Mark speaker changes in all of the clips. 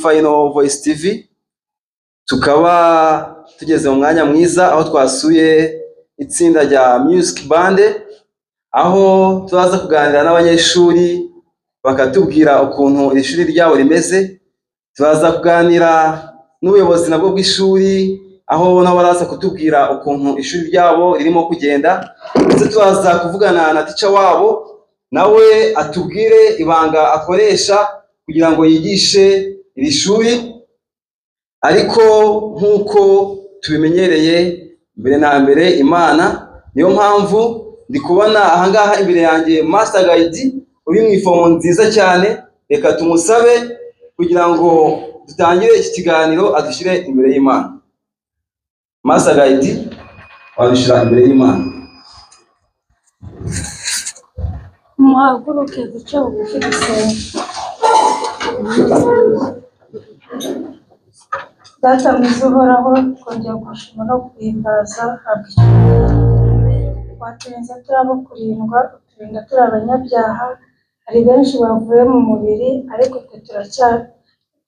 Speaker 1: Final Voice TV, tukaba tugeze mu mwanya mwiza aho twasuye itsinda rya Music Band, aho tuzaza kuganira n'abanyeshuri bakatubwira ukuntu iri shuri ryabo rimeze. Tuzaza kuganira n'ubuyobozi nabwo bw'ishuri, aho nabo baraza kutubwira ukuntu ishuri ryabo ririmo kugenda, ndetse tuzaza kuvugana na teacher wabo nawe atubwire ibanga akoresha kugira ngo yigishe iri shuri. Ariko nk'uko tubimenyereye, mbere na mbere Imana, niyo mpamvu ndi kubona ahangaha imbere yanjye Master Guide uri mu ifomo nziza cyane. Reka tumusabe kugira ngo dutangire iki kiganiro adushyire imbere y'Imana. Master Guide, wadushyira imbere y'Imana.
Speaker 2: Muhaguruke duce bugufi dusenge. Data mwiza uhoraho, twongera gushima no guhimbaza, waturinze turi abo kurindwa, uturinda turi abanyabyaha. Hari benshi bavuye mu mubiri, ariko twe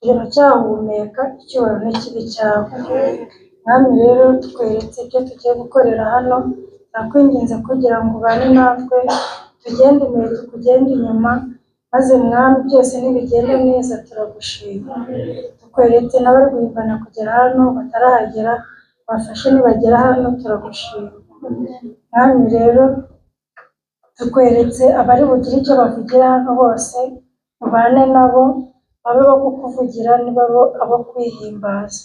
Speaker 2: turacyahumeka, icyubahiro n'ikibi cyawe. Mwami rero, tweretse ibyo tugiye gukorera hano, turakwinginze kugira ngo ubane natwe, tugende imbere tukugende inyuma, maze Mwami byose nibigenda neza turagushima. Tukweretse n'abari guhimbana kugera hano batarahagera, bafashe nibagera hano turagushima. Mwami rero, tukweretse abari bugire icyo bavugira hano bose, ubane nabo, babe bo kukuvugira, niba abo kwihimbaza.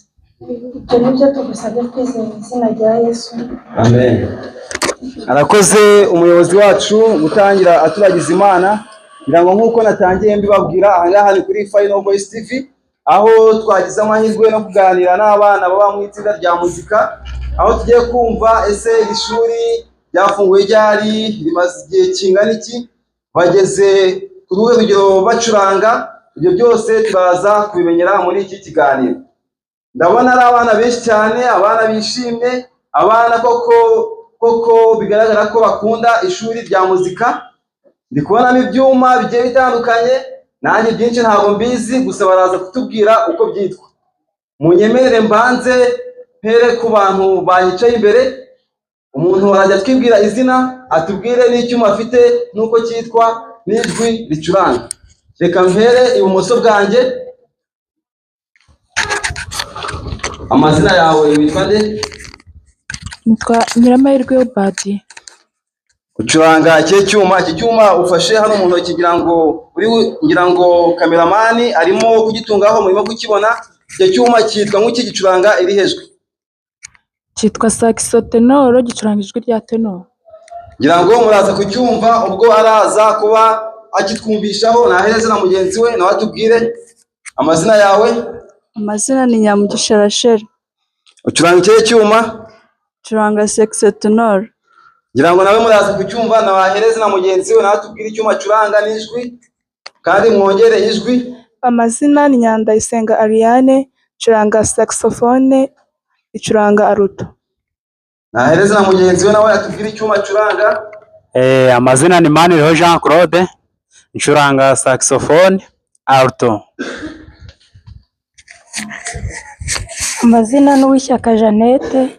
Speaker 2: Ibyo nibyo tugusabye twizeye mu izina rya Yesu.
Speaker 1: Amen. Arakoze umuyobozi wacu gutangira aturagiza Imana, ngira ngo nk'uko natangiye mbibabwira, ahangaha ni kuri Final Voice TV, aho twagize amahirwe no kuganira n'abana baba mu itsinda rya muzika, aho tugiye kumva ese iri shuri ryafunguye ryari, rimaze igihe kingana iki, bageze ku ruhe rugero bacuranga. Ibyo byose turaza kubimenyera muri iki kiganiro. Ndabona ari abana benshi cyane, abana bishimye, abana koko bigaragara ko bakunda ishuri rya muzika. Ndi kubonamo ibyuma bigiye bitandukanye, nanjye byinshi ntabwo mbizi, gusa baraza kutubwira uko byitwa. Munyemerere mbanze mpere ku bantu banyicaye imbere. Umuntu arajya twibwira izina, atubwire n'icyuma afite n'uko cyitwa n'ijwi ricuranga. Reka mpere ibumoso bwanjye. Amazina yawe witwa nde?
Speaker 3: Nitwa Nyiramahirwe Ubadi.
Speaker 1: Ucuranga iki cyuma? Iki cyuma ufashe hano mu ntoki, ngira ngo kameramani arimo kugitungaho, murimo kukibona. Icyo cyuma cyitwa nk'iki, gicuranga iri hejwi?
Speaker 3: Cyitwa saxotenoro, gicuranga ijwi rya tenoro.
Speaker 1: Ngira ngo muraza kucyumva ubwo araza kuba akitwumvishaho. Nahereze na mugenzi we nawe atubwire amazina yawe.
Speaker 4: Amazina ni Nyamugisha Rachel.
Speaker 1: Ucuranga iki cyuma?
Speaker 4: Curanga saxotenoro.
Speaker 1: Ngira ngo nawe muraza kucyumva, nabahereze na mugenzi we nawe atubwire icyuma acuranga n'ijwi, kandi mwongere ijwi.
Speaker 4: Amazina ni Nyandayisenga Ariane, curanga saxophone, icuranga aruto.
Speaker 1: Nahereze na mugenzi we nawe atubwire icyuma acuranga.
Speaker 5: Amazina ni Maniriho Jean Claude, ncuranga saxophone alto.
Speaker 2: Amazina ni Uwishyaka Jeannette,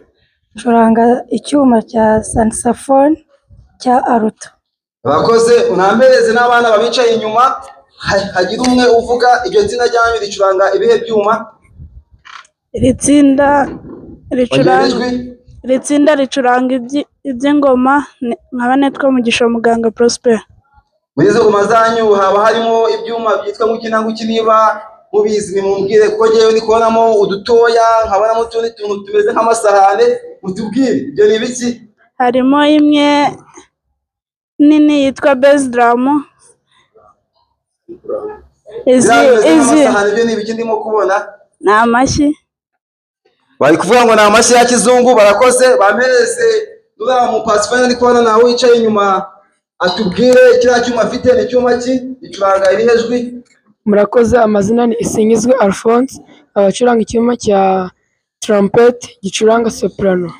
Speaker 2: ncuranga icyuma cya saxophone cya aruto.
Speaker 1: Abakoze unambereze n'abana babicaye inyuma, hagira umwe uvuga iryo tsinda ryanyu ricuranga ibihe byuma.
Speaker 4: Iri tsinda ricuranga iby'ingoma, nkaba nitwa Mugisha Muganga Prosper.
Speaker 1: Muri izo ngoma zanyu haba harimo ibyuma byitwa nguki niba mubizi nimumbwire, kuko ngewe ndi kubonamo udutoya, nkabonamo utundi tuntu tumeze nk'amasahane. Mutubwire ibyo ni ibiki?
Speaker 4: Harimo imwe nini yitwa bass drum. Izi
Speaker 1: ibyo ni ibiki ndimo kubona?
Speaker 4: Ni amashyi.
Speaker 1: Bari kuvuga ngo ni amashyi ya kizungu. Barakoze. Bampereze n'uriya mu pasifani ndi kubona nawe wicaye inyuma, atubwire kiriya cyuma afite ni cyuma ki, gicuranga iri hejwi?
Speaker 6: Murakoze. Amazina ni Isingizwe Alphonse, abacuranga icyuma cya trumpet gicuranga soprano.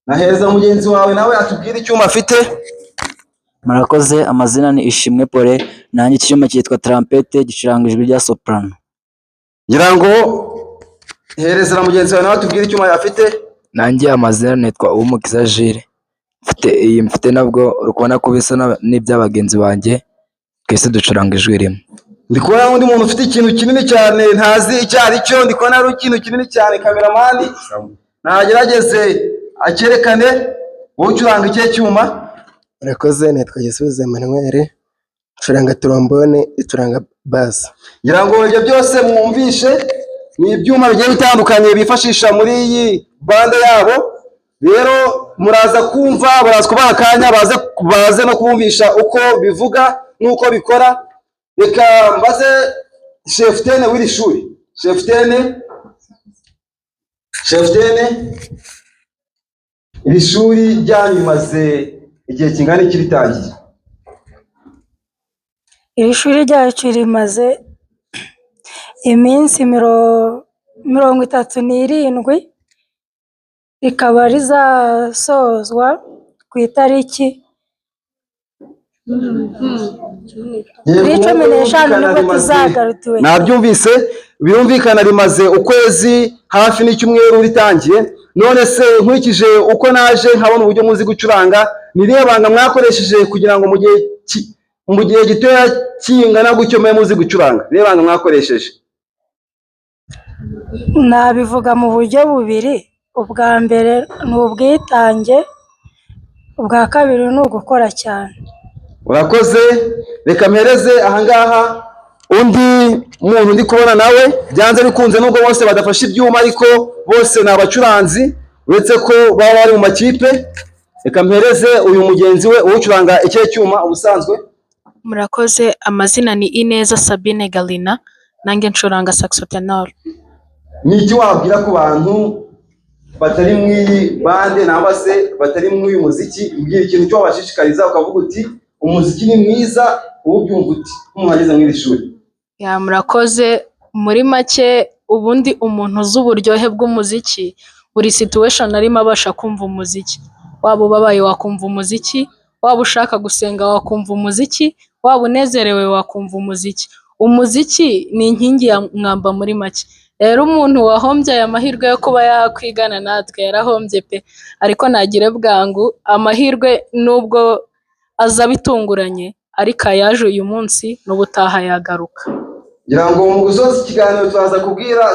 Speaker 1: Nahereza mugenzi wawe nawe atubwire icyuma afite.
Speaker 7: Murakoze. Amazina ni Ishimwe Pole, nanjye icyuma cyitwa trumpet gicuranga ijwi rya soprano.
Speaker 1: ngira ngo hereza na mugenzi wawe nawe atubwire icyuma afite.
Speaker 7: Nanjye amazina nitwa Uwumukiza Jules, mfite nabwo uri kubona ko bisa n'iby'abagenzi banjye, twese ducuranga ijwi rimwe.
Speaker 1: Ndi kubona undi muntu ufite ikintu kinini cyane ntazi icyo ari cyo, ndi kubona ari ikintu kinini cyane. Kameramani nagerageze akerekane, wowe ucuranga icyo cyuma.
Speaker 8: Murakoze, nitwa Gisubizo Emmanuel, ncuranga trombone, icuranga bass.
Speaker 1: Ngira ngo ibyo byose mwumvishe ni ibyuma bigiye bitandukanye bifashisha muri iyi bande yabo. Rero muraza kumva, baraza kubaha akanya baze no kubumvisha uko bivuga n'uko bikora. Reka mbaze cheftaine w'iri shuri. Cheftaine, iri shuri ryanyu rimaze igihe kingana iki ritangiye?
Speaker 2: Iri shuri ryacu rimaze iminsi 37, rikaba rizasozwa ku itariki 15 nibwo tuzagarutiwe.
Speaker 1: Nabyumvise, birumvikana rimaze ukwezi hafi n'icyumweru ritangiye. None se nkurikije uko naje nkabona uburyo muzi gucuranga, ni irihe banga mwakoresheje kugira ngo mu gihe gitoya kingana gutyo mwe muzi gucuranga? Irihe banga mwakoresheje?
Speaker 2: Nabivuga mu buryo bubiri. Ubwa mbere ni ubwitange, ubwa kabiri ni ugukora cyane.
Speaker 1: Urakoze. Reka mpereze ahangaha undi muntu ndi kubona nawe byanze bikunze, nubwo bose badafashe ibyuma ariko bose ni abacuranzi, uretse ko baba bari mu makipe. Reka mpereze uyu mugenzi we ucuranga icyo cyuma ubusanzwe.
Speaker 3: Murakoze, amazina ni Ineza Sabine Galina, nange ncuranga saxotenor.
Speaker 1: Ni iki wabwira ku bantu batari mu iyi bande nangwa se batari mu uyu muziki? Ubwira ikintu cyo wabashishikariza ukavuga uti umuziki ni mwiza, ubyumva uti nk'umuntu ageze mu iri shuri.
Speaker 3: Murakoze, muri make ubundi umuntu uzi uburyohe bw'umuziki, buri situation arimo abasha kumva umuziki. Waba ubabaye wakumva umuziki, waba ushaka gusenga wakumva umuziki, waba unezerewe wakumva umuziki. Umuziki ni inkingi ya mwamba muri make. Rero umuntu wahombye aya mahirwe yo kuba yakwigana natwe yarahombye pe, ariko nagire bwangu, amahirwe nubwo aza bitunguranye ariko yaje uyu munsi n'ubutaha yagaruka.
Speaker 1: Ngira ngo mu gusoza ikiganiro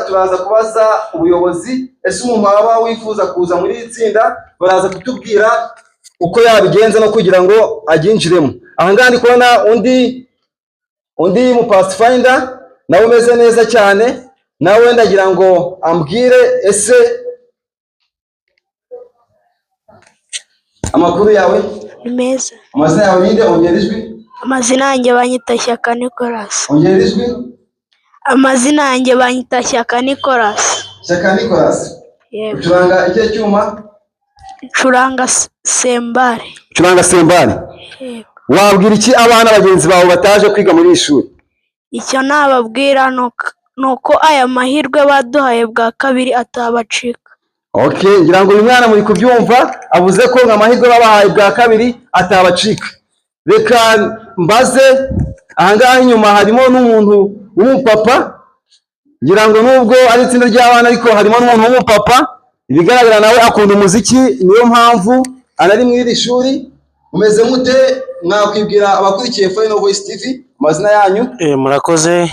Speaker 1: turaza kubaza ubuyobozi, ese umuntu waba wifuza kuza muri iri tsinda baraza kutubwira uko yabigenza no kugira ngo aginjiremo. Aha ngaha ndi kubona undi mu pathfinder nawe umeze neza cyane, nawe ndagira ngo ambwire ese amakuru yawe.
Speaker 4: Meza.
Speaker 1: Amazina yawe ninde? Ongera ijwi.
Speaker 4: Amazina yanjye banyita Shyaka Nicolas.
Speaker 1: Ongera ijwi.
Speaker 4: Amazina yanjye banyita Shyaka Nicolas.
Speaker 1: Shyaka Nicolas.
Speaker 4: Yego.
Speaker 1: Ucuranga icyo cyuma?
Speaker 4: Curanga sembare.
Speaker 1: Ucuranga sembare.
Speaker 4: Yego.
Speaker 1: Wabwira iki abana bagenzi bawe bataje kwiga muri iri shuri?
Speaker 4: Icyo nababwira nuko aya mahirwe baduhaye bwa kabiri atabacika.
Speaker 1: Okay, ngira ngo uyu mwana muri kubyumva, avuze ko amahirwe babahaye bwa kabiri atabacika. Reka mbaze ahangaha inyuma harimo n'umuntu w'umupapa, ngira ngo nubwo ari itsinda ry'abana ariko harimo n'umuntu w'umupapa, ibigaragara nawe akunda umuziki, niyo mpamvu anari muri iri shuri. Umeze mute? Mwakwibwira abakurikiye Final Voice TV amazina yanyu?
Speaker 9: Murakoze,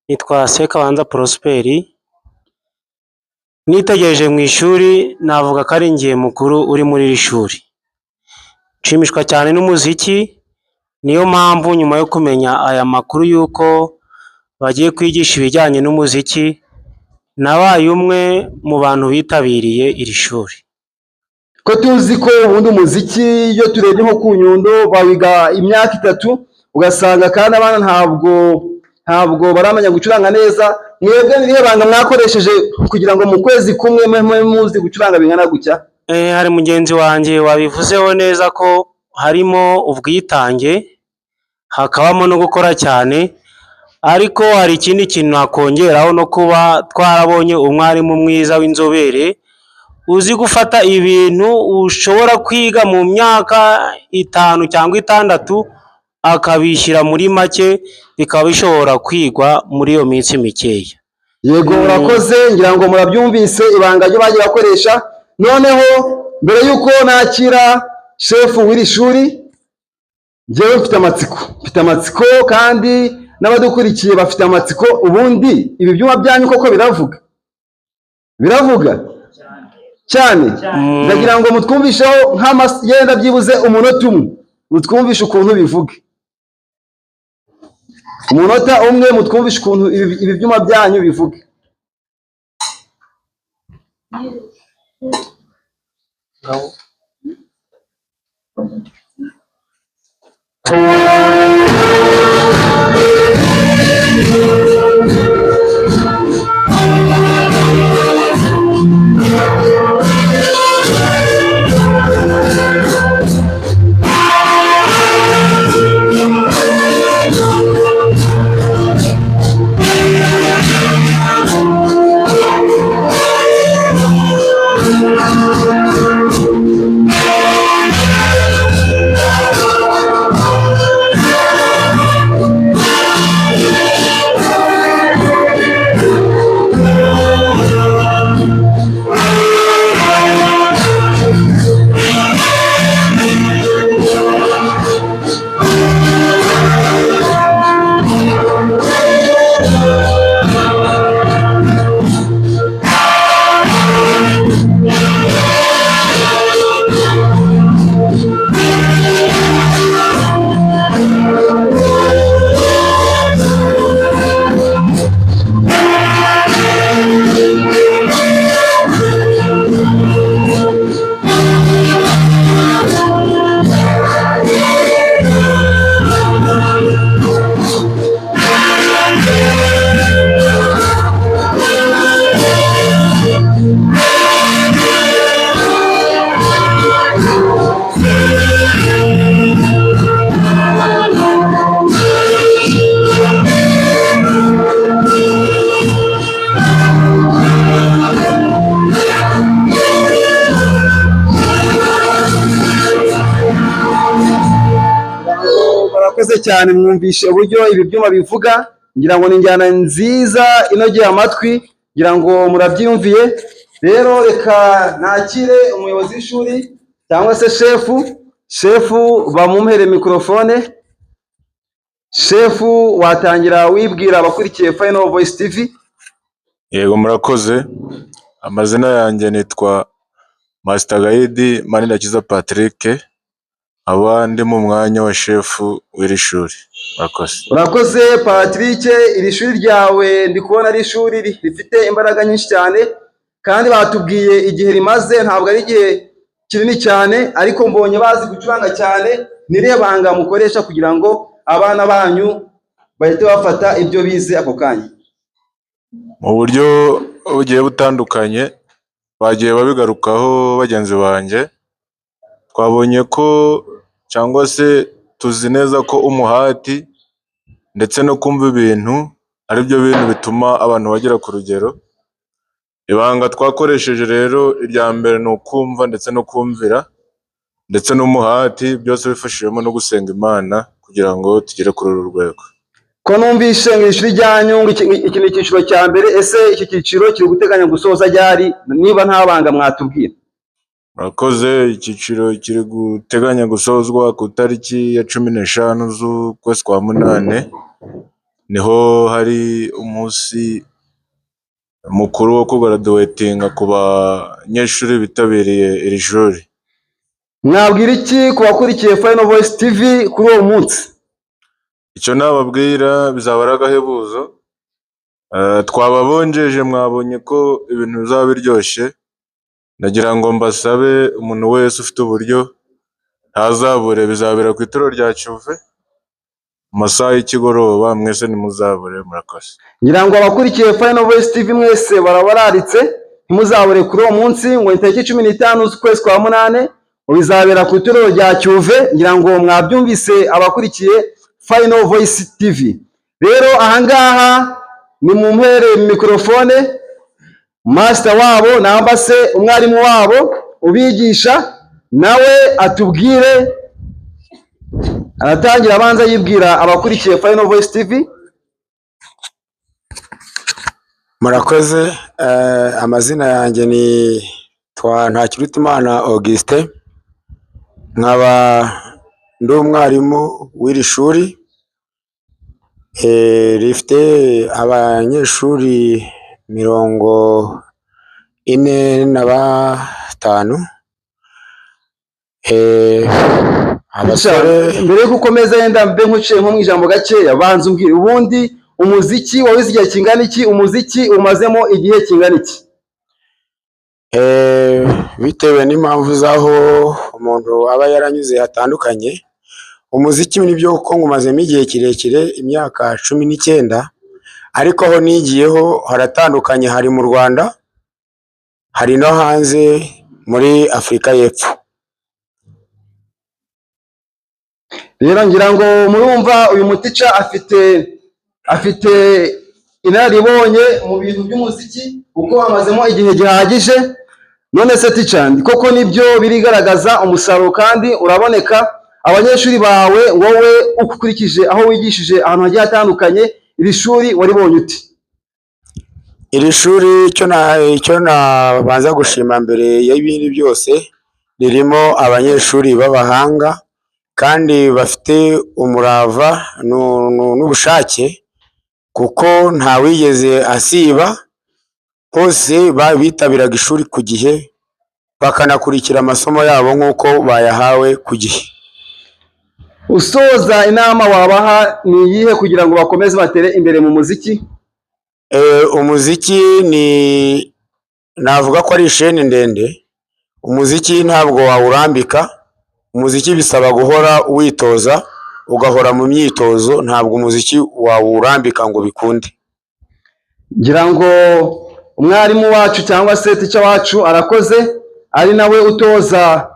Speaker 9: nitwa Sekabanza Prosperi. Nitegereje mu ishuri navuga ko ari ngiye mukuru uri muri iri shuri. Nshimishwa cyane n'umuziki, niyo mpamvu nyuma yo kumenya aya makuru y'uko bagiye kwigisha ibijyanye n'umuziki, nabaye umwe mu bantu bitabiriye iri shuri.
Speaker 1: Ko tuzi ko ubundi umuziki iyo turebye nko ku Nyundo bawiga imyaka 3, ugasanga kandi abana ntabwo baramenya gucuranga neza. Mwebwe nihe banga mwakoresheje kugira ngo mu kwezi kumwe muzi gucuranga bingana gutya?
Speaker 9: Hari mugenzi wanjye wabivuzeho neza ko harimo ubwitange, hakabamo no gukora cyane, ariko hari ikindi kintu nakongeraho no kuba twarabonye umwarimu mwiza w'inzobere uzi gufata ibintu ushobora kwiga mu myaka 5 cyangwa 6 akabishyira muri make, bikaba bishobora kwigwa muri iyo minsi mikeya.
Speaker 1: Yego urakoze, ngira ngo murabyumvise ibanga ryo bagiye bakoresha. Noneho mbere y'uko nakira shefu w'iri shuri, njyewe mfite amatsiko kandi n'abadukurikiye bafite amatsiko. Ubundi ibi byuma byanyu koko biravuga cyane. Ndagira ngo mutwumvisheho yenda byibuze umunota umwe, mutwumvishe ukuntu bivuga. Umunota umwe mutwumvishe ukuntu ibi byuma byanyu bivuga. Murakoze cyane, mwumvishe uburyo ibi byuma bivuga. Ngira ngo ni injyana nziza inogeye amatwi, ngira ngo murabyiyumviye. Rero reka nakire umuyobozi w'ishuri cyangwa se shefu bamumuhere mikrofone. Shefu, watangira wibwira abakurikiye Final Voice TV?
Speaker 10: Yego murakoze, amazina yanjye nitwa Master Guide Manirakiza Patrick, aba ndi mu mwanya wa shefu w'iri shuri.
Speaker 1: Urakoze Patrick, iri shuri ryawe ndi kubona ari ishuri rifite imbaraga nyinshi cyane, kandi batubwiye igihe rimaze ntabwo ari igihe kinini cyane, ariko mbonye bazi gucuranga cyane. Nirihe banga mukoresha kugira ngo abana banyu bahite bafata ibyo bize ako kanya?
Speaker 10: Mu buryo bugiye butandukanye bagiye babigarukaho bagenzi banjye. Twabonye ko cyangwa se tuzi neza ko umuhati ndetse no kumva ibintu ari byo bintu bituma abantu bagera ku rugero. Ibanga twakoresheje rero irya mbere ni ukumva ndetse no kumvira, ndetse n'umuhati, byose bifashijwemo no gusenga Imana kugira ngo tugere kuri uru rwego.
Speaker 1: Ko numvise mu ishuri ryanyu iki ni icyiciro cya mbere, ese iki cyiciro kiri guteganya gusoza ryari, niba nta banga mwatubwira?
Speaker 10: Murakoze, icyiciro kiri guteganya gusozwa ku itariki ya 15 z'ukwezi kwa munane. Niho hari umunsi mukuru wo kugraduatinga ku banyeshuri bitabiriye iri shuri.
Speaker 1: Mwabwira iki ku bakurikiye Final Voice TV kuri uwo munsi?
Speaker 10: Icyo nababwira bizaba ari agahebuzo. Twababonjeje, mwabonye ko ibintu bizaba biryoshye. Nagira ngo mbasabe umuntu wese ufite uburyo ntazabure, bizabera ku ituro rya Cyuve mu masaha y'ikigoroba. Mwese nimuzabure, murakoze.
Speaker 1: Ngira ngo abakurikiye Final Voice TV mwese barabararitse, ntimuzabure kuri uwo munsi, ngo itariki 15 z'ukwezi kwa munane bizabera ku ituro rya Cyuve. Ngira ngo mwabyumvise abakurikiye Final Voice TV. Rero ahangaha ni mumpere mikrofone master wabo namba se umwarimu wabo ubigisha, nawe atubwire, aratangira abanza yibwira abakurikiye Final Voice TV.
Speaker 11: Murakoze. Amazina yanjye ni Ntakirutimana Augustin, nkaba ndi umwarimu w'iri shuri rifite abanyeshuri 45.
Speaker 1: Mbere yo gukomeza yenda mbe nkuciye nko mu ijambo gakeya, banza umbwire ubundi umuziki wawize igihe kingana iki, umuziki umazemo igihe kingana iki?
Speaker 11: Bitewe n'impamvu z'aho umuntu aba yaranyuze hatandukanye, umuziki nibyo kuko nkumazemo igihe kirekire, imyaka 19, ariko aho nigiyeho haratandukanye, hari mu Rwanda, hari no hanze muri Afurika y'Epfo.
Speaker 1: Rero ngira ngo murumva uyu mutica afite inararibonye mu bintu by'umuziki kuko amazemo igihe gihagije. None se tica, koko nibyo birigaragaza umusaruro kandi uraboneka? Abanyeshuri bawe wowe ukurikije aho wigishije ahantu hagiye hatandukanye, iri shuri waribonye uti?
Speaker 11: Iri shuri icyo nabanza gushima mbere y'ibindi byose, ririmo abanyeshuri b'abahanga kandi bafite umurava n'ubushake, kuko nta wigeze asiba, bose bitabiraga ishuri ku gihe, bakanakurikira amasomo yabo nk'uko bayahawe ku gihe.
Speaker 1: Usoza inama wabaha ni iyihe kugira ngo bakomeze batere imbere mu muziki?
Speaker 11: Umuziki navuga ko ari isheni ndende. Umuziki ntabwo wawurambika, umuziki bisaba guhora witoza, ugahora mu myitozo, ntabwo umuziki wawurambika ngo bikunde.
Speaker 1: Ngira ngo umwarimu wacu cyangwa se tica wacu arakoze, ari nawe utoza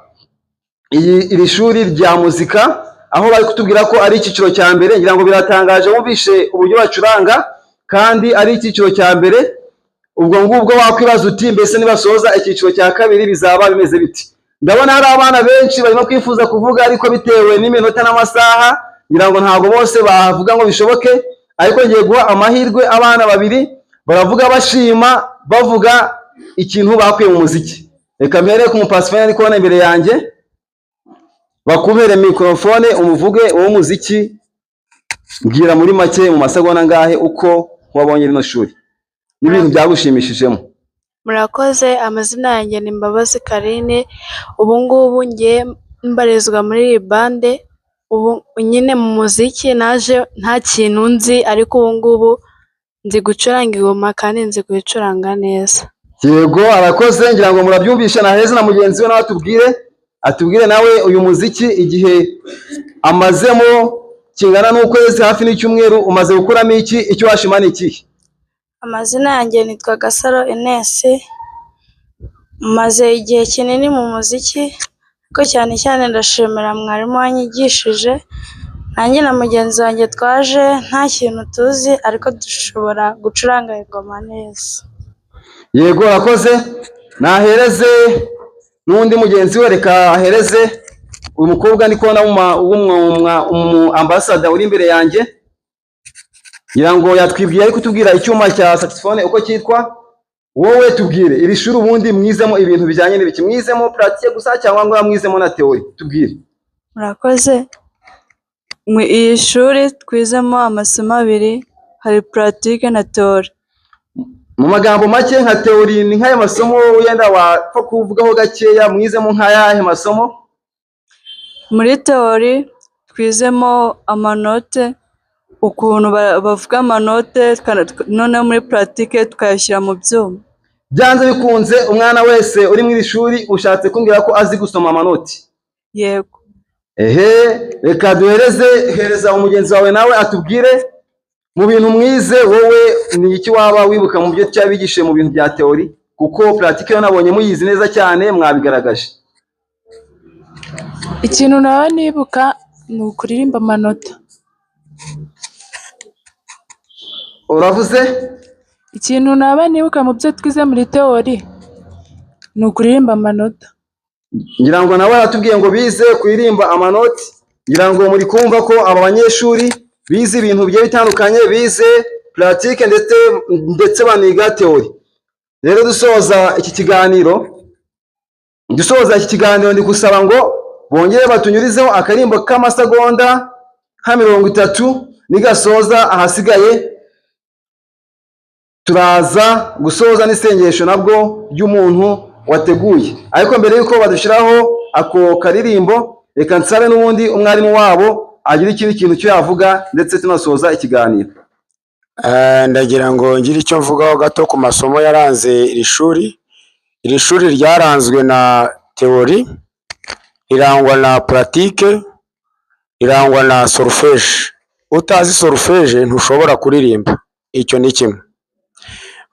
Speaker 1: iri shuri rya muzika, aho bari kutubwira ko ari icyiciro cya mbere. Ngira ngo biratangaje wumvishe uburyo bacuranga kandi ari icyiciro cya mbere. Ubwo ngubwo wakwibaza uti mbese nibasoza icyiciro cya kabiri bizaba bimeze biti? Ndabona hari abana benshi barimo kwifuza kuvuga, ariko bitewe n'iminota n'amasaha ngira ngo ntabwo bose bavuga ngo bishoboke, ariko ngiye guha amahirwe abana babiri baravuga bashima, bavuga ikintu bakuye mu muziki. Reka mpere ku mupasifone ari kubona imbere yanjye, bakubere mikrofone umuvuge uwo muziki. Mbwira muri make mu masegonda ngahe uko wabonye rino shuri n'ibintu byagushimishijemo.
Speaker 4: Murakoze. Amazina yanjye ni Mbabazi Carine. Ubu ngubu ngiye mbarizwa muri iyi bande. Ubu nyine mu muziki naje nta kintu nzi, ariko ubu ngubu nzi gucuranga ingoma kandi nzi kuyicuranga neza.
Speaker 1: Yego, arakoze. Ngira ngo murabyumvisha na heza na mugenzi we nawe atubwire nawe uyu muziki igihe amazemo kingana n'ukwezi hafi n'icyumweru, umaze gukuramo iki? Icyo washima ni ikihe?
Speaker 4: Amazina yanjye nitwa Gasaro Ines. Maze igihe kinini mu muziki, ariko cyane cyane ndashimira mwarimu wanyigishije. Nanjye na mugenzi wanjye twaje nta kintu tuzi, ariko dushobora gucuranga ingoma neza.
Speaker 1: Yego, arakoze. Nahereze n'undi mugenzi we, reka ahereze uyu mukobwa ndi kubona ambassador uri imbere yanjye. Ngira ngo yatwibwiye ari kutubwira icyuma cya saxophone uko cyitwa. Wowe tubwire, iri shuri ubundi mwizemo ibintu bijyanye n'ibiki? Mwizemo pratique gusa cyangwa ngo mwizemo na theory? Tubwire.
Speaker 12: Murakoze. Iyi shuri twizemo amasomo abiri, hari pratique na theory.
Speaker 1: Mu magambo make, nka theory ni nk'aya masomo yenda wapfa kuvugaho gakeya, mwizemo nk'ayahe masomo?
Speaker 12: Muri theory twizemo amanote, ukuntu bavuga amanote, noneho muri pratique tukayashyira mu byuma.
Speaker 1: Byanze bikunze umwana wese uri mu iri shuri ushatse kumbwira ko azi gusoma amanoti?
Speaker 12: Yego.
Speaker 1: Reka hereza umugenzi wawe nawe atubwire mu bintu mwize wowe ni iki waba wibuka mu byo cyabigishije mu bintu bya theory, kuko pratique yo nabonye muyizi neza cyane mwabigaragaje.
Speaker 3: Ikintu nawe nibuka ni ukuririmba amanota.
Speaker 1: Uravuze?
Speaker 3: Ikintu naba nibuka mu byo twize muri theory ni ukuririmba amanota.
Speaker 1: Ngira ngo nawe aratubwiye ngo bize kuririmba amanoti. Ngira ngo muri kumva ko aba banyeshuri bize ibintu bigiye bitandukanye, bize pratique ndetse baniga teori. Rero dusoza iki kiganiro ndi gusaba ngo bongere batunyurizeho akarimbo k'amasegonda nka 30 nigasoza ahasigaye turaza gusoza n'isengesho nabwo ry'umuntu wateguye. Ariko mbere yuko badushiraho ako karirimbo, reka nsabe n'ubundi umwarimu wabo agira ikindi kintu cyo yavuga ndetse tunasoza ikiganiro.
Speaker 11: Ndagira ngo ngire icyo mvugaho gato ku masomo yaranze iri shuri. Iri shuri ryaranzwe na teori, rirangwa na pratique, rirangwa na solfège. Utazi solfège ntushobora kuririmba, icyo ni kimwe.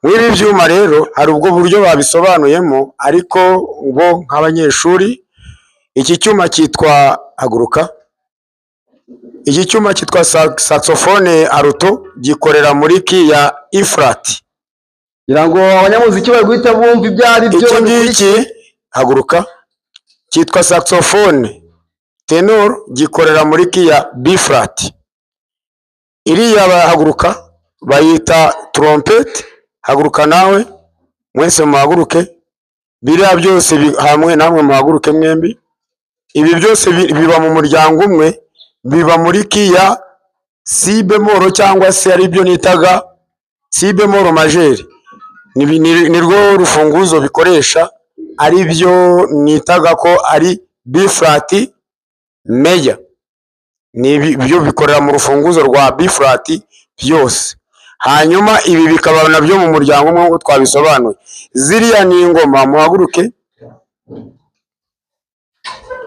Speaker 11: Mw'ibi byuma rero hari ubwo buryo babisobanuyemo, ariko ngo nk'abanyeshuri iki cyuma cyitwa haguruka. Iki cyuma cyitwa saxophone alto, gikorera muri ki ya E flat.
Speaker 1: Ngira ngo abanyamuziki bari guhita bumva ibyo ari byo.
Speaker 11: Iki ngiki haguruka cyitwa saxophone tenor, gikorera muri ki ya B flat. Iriya haguruka bayita trompette. Haguruka nawe mwese muhaguruke, biriya byose hamwe namwe muhaguruke mwembi. Ibi byose biba mu muryango umwe, biba muri ki ya si bemol cyangwa se ari byo nitaga si bemol majeur. Ni rwo rufunguzo bikoresha, ari byo nitaga ko ari B flat major. Ni byo bikorera mu rufunguzo rwa B flat byose. Hanyuma ibi bikaba nabyo mu muryango umwe ngo twabisobanuye. Ziriya ni ingoma, muhaguruke.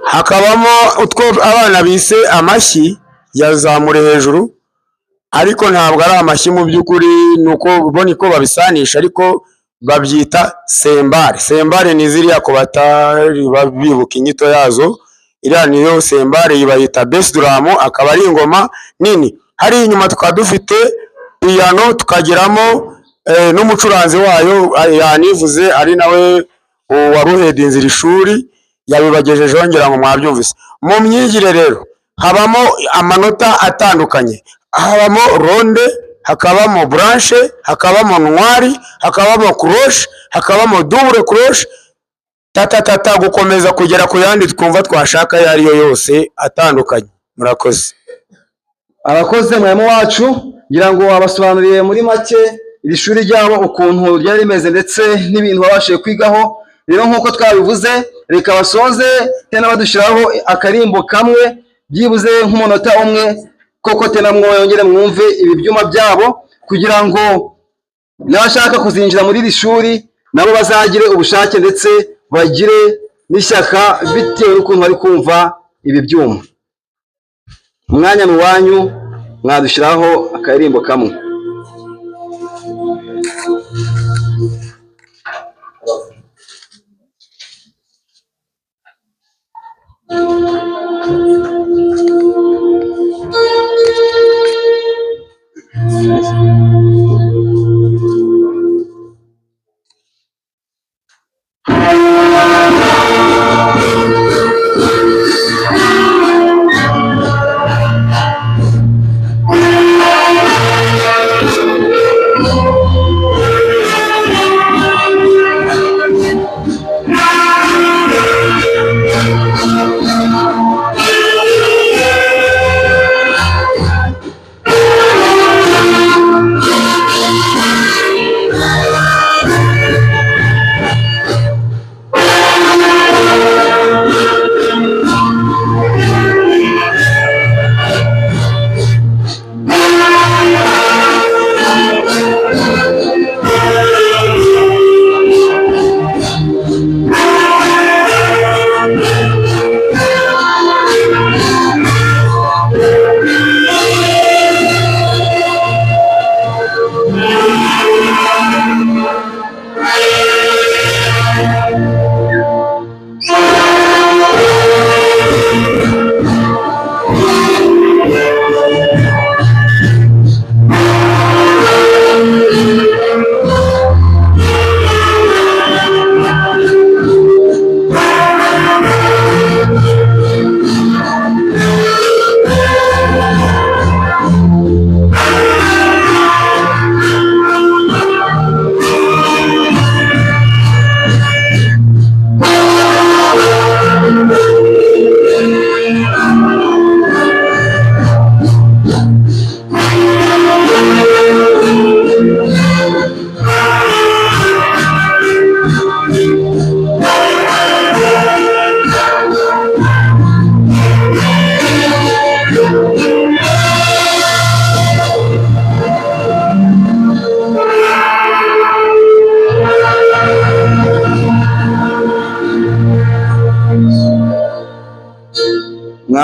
Speaker 11: Hakabamo utwo abana bise amashyi yazamure hejuru, ariko ntabwo ari amashyi mu by'ukuri, nuko ubona ko babisanisha, ariko babyita sembare. Sembare ni ziriya ko batari bibuka inyito yazo. Iriya niyo sembare, bayita bass drum, akaba ari ingoma nini. Hari inyuma tukaba dufite piano, tukagiramo n'umucuranzi wayo yanivuze, ari nawe waruhedinze iri shuri, yabibagejejeho ngira ngo mwabyumvise. Mu myigire rero habamo amanota atandukanye, habamo ronde, hakabamo branche, hakabamo noir, hakabamo croche, hakabamo double croche, tata gukomeza kugera ku yandi twumva twashaka yari yo yose atandukanye. Murakoze.
Speaker 1: Abakoze mwarimu wacu, ngira ngo abasobanuriye muri make iri shuri ryabo ukuntu ryari rimeze ndetse n'ibintu babashije kwigaho. Rero nk'uko twabivuze, reka basoze tena badushiraho akarimbo kamwe byibuze nk'umunota umwe, koko tena yongere mwumve ibi byuma byabo, kugira ngo n'abashaka kuzinjira muri iri shuri nabo bazagire ubushake ndetse bagire n'ishyaka bitewe n'ukuntu bari kumva ibi byuma. Umwanya ni wanyu, mwadushiraho akarimbo kamwe.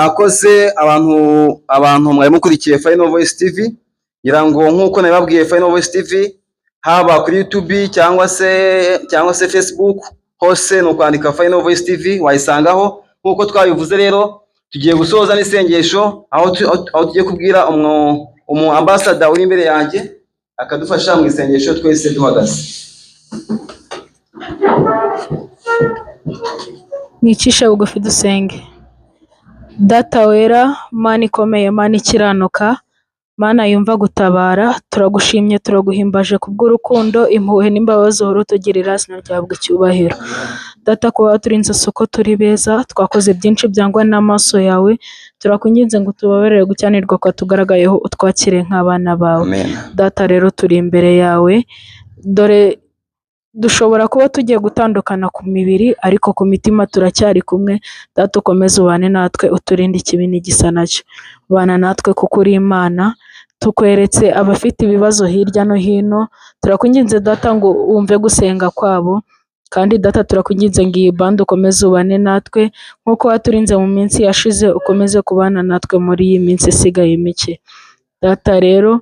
Speaker 1: mwakoze abantu mwari mukurikiye Final Voice TV, ngira ngo nk'uko nabibabwiye Final Voice TV haba kuri YouTube cyangwa se Facebook, hose ni ukwandika Final Voice TV wayisangaho. Nk'uko twabivuze rero, tugiye gusoza n'isengesho aho tugiye kubwira umu ambassador uri imbere yanjye akadufasha mu isengesho twese duhagaze.
Speaker 3: Mwicishe bugufi dusenge. Data wera, Mana ikomeye, Mana ikiranuka, Mana yumva gutabara, turagushimye turaguhimbaje kubw'urukundo, impuhwe n'imbabazi uhora utugirira, izina ryawe icyubahiro. Data, kuba waturinze uko turi beza, twakoze byinshi byangwa n'amaso yawe, turakwinginze ngo tubabarire gucyanirwa kwa tugaragayeho, utwakire nk'abana bawe.
Speaker 1: Amen.
Speaker 3: Data rero turi imbere yawe, dore dushobora kuba tugiye gutandukana ku mibiri ariko ku mitima turacyari kumwe. Data, ukomeze ubane natwe, uturinde ikibi n'igisa nacyo. Bana natwe kuko uri Imana, tukweretse abafite ibibazo hirya no hino, turakwinginze Data ngo wumve gusenga kwabo, kandi Data turakwinginze ngo iyi bande ukomeze ubane natwe nk'uko waturinze mu minsi yashize, ukomeze kubana natwe muri iyi minsi isigaye mike. Data rero,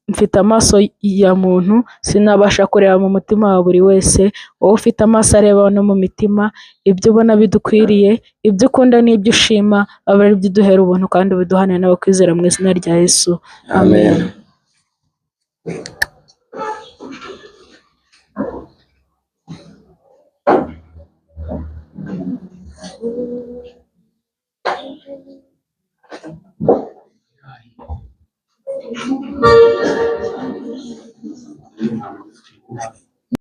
Speaker 3: mfite amaso ya muntu, sinabasha kureba mu mutima wa buri wese, wowe ufite amaso areba no mu mitima, ibyo ubona bidukwiriye, ibyo ukunda n'ibyo ushima, aba ari byo uduhera ubuntu kandi biduhane n'abakwizera mu izina rya Yesu. Amen.
Speaker 1: Amen.